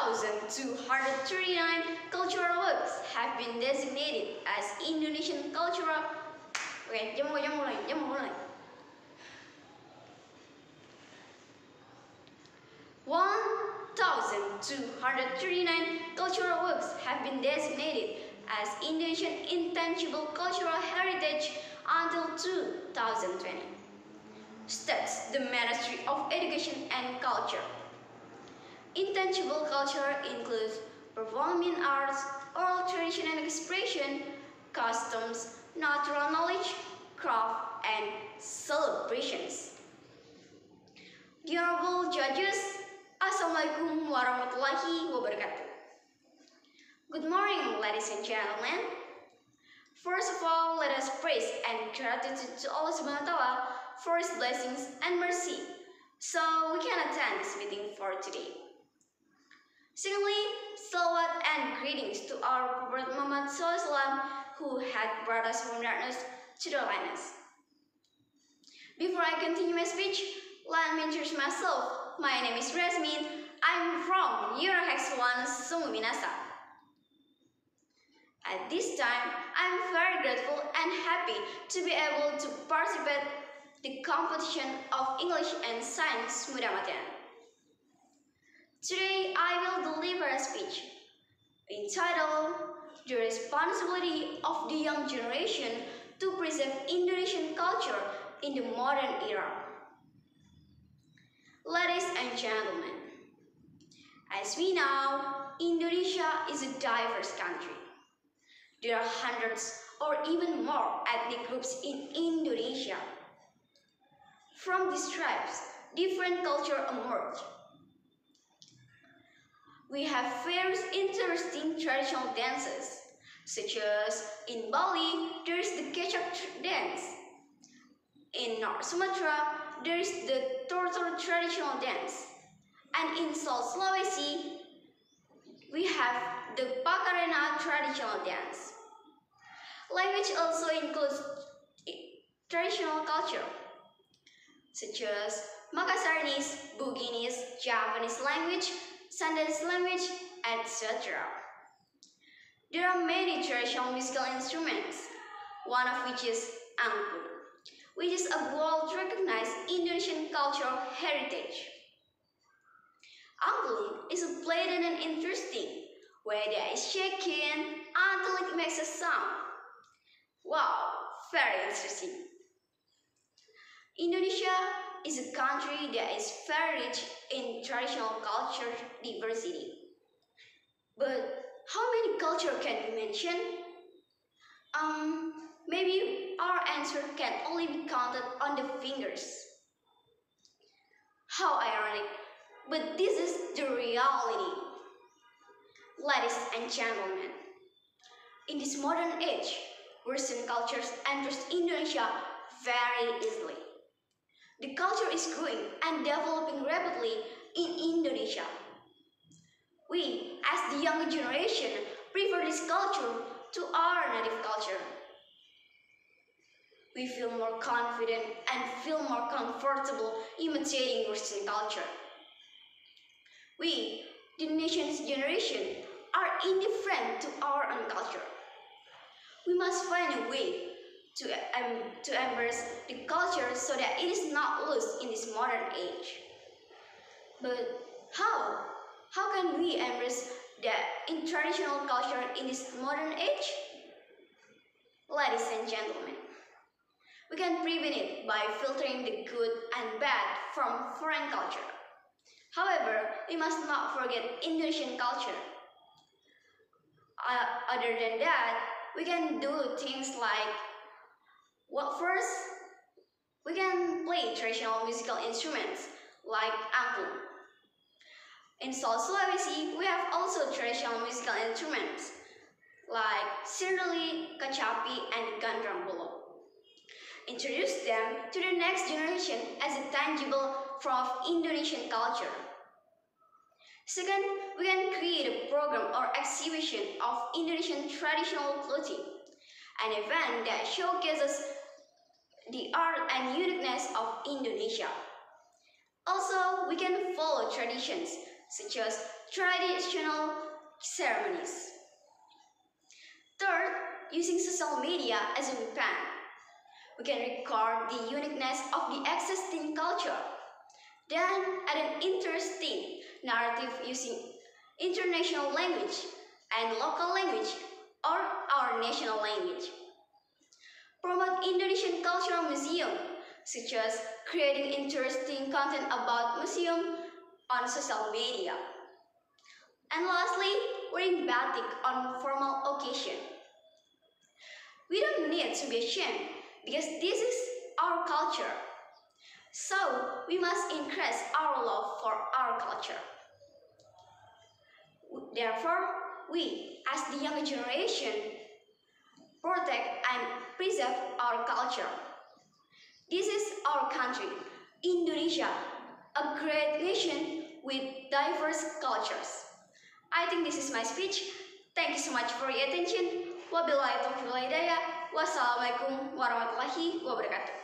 1,239 cultural works have been designated as Indonesian cultural. Oke, jam mulai. 1,239 cultural works have been designated as Indonesian intangible cultural heritage until 2020, states the Ministry of Education and Culture. Intangible culture includes performing arts, oral tradition and expression, customs, natural knowledge, craft, and celebrations. The Honorable Judges, Assalamualaikum warahmatullahi wabarakatuh. Good morning, ladies and gentlemen. First of all, let us praise and gratitude to Allah Subhanahu wa Ta'ala for His blessings and mercy, so we can attend this meeting for today. Secondly, salawat and greetings to our Prophet Muhammad SAW, who had brought us from darkness to the lightness. Before I continue my speech, let me introduce myself. My name is Yasmin. I'm from Eurohex 1 Sumu Minasa. At this time, I'm very grateful and happy to be able to participate in the competition of English and Science Muda Matian. Today, I will deliver a speech entitled The Responsibility of the Young Generation to Preserve Indonesian Culture in the Modern Era. Ladies and gentlemen, as we know, Indonesia is a diverse country. There are hundreds or even more ethnic groups in Indonesia. From these tribes, different cultures emerge. We have various interesting traditional dances, such as in Bali, there is the Kecak dance. In North Sumatra, there is the Tortor traditional dance. And in South Sulawesi, we have the Pakarena traditional dance. Language also includes traditional culture, such as Makassarese, Buginese, Javanese language, Sundanese language, etc. There are many traditional musical instruments, one of which is angklung, which is a world-recognized Indonesian cultural heritage. Angklung is played in an interesting way that is shaken until it makes a sound. Wow, very interesting. Indonesia is a country that is very rich in traditional culture diversity. But how many cultures can we mention? Maybe our answer can only be counted on the fingers. How ironic, but this is the reality. Ladies and gentlemen, in this modern age, Western cultures enter Indonesia very easily. The culture is growing and developing rapidly in Indonesia. We, as the younger generation, prefer this culture to our native culture. We feel more confident and feel more comfortable imitating Western culture. We, the nation's generation, are indifferent to our own culture. We must find a way to embrace the culture so that it is not lost in this modern age. But how? How can we embrace the traditional culture in this modern age? Ladies and gentlemen, we can prevent it by filtering the good and bad from foreign culture. However, we must not forget Indonesian culture. Other than that, we can do things like, well, first, we can play traditional musical instruments like angklung. In South Sulawesi, we have also traditional musical instruments like sireli, kacapi, and gandrambolo. Introduce them to the next generation as a tangible form of Indonesian culture. Second, we can create a program or exhibition of Indonesian traditional clothing, an event that showcases the art and uniqueness of Indonesia. Also, we can follow traditions such as traditional ceremonies. Third, using social media as a weapon. We can record the uniqueness of the existing culture, then add an interesting narrative using international language and local language or our national language. Promote Indonesian cultural museum, such as creating interesting content about museum on social media. And lastly, wearing batik on formal occasion. We don't need to be ashamed because this is our culture. So we must increase our love for our culture. Therefore, we, as the younger generation, protect and preserve our culture. This is our country, Indonesia, a great nation with diverse cultures. I think this is my speech. Thank you so much for your attention. Wabillahi taufiq wal hidayah. Wassalamualaikum warahmatullahi wabarakatuh.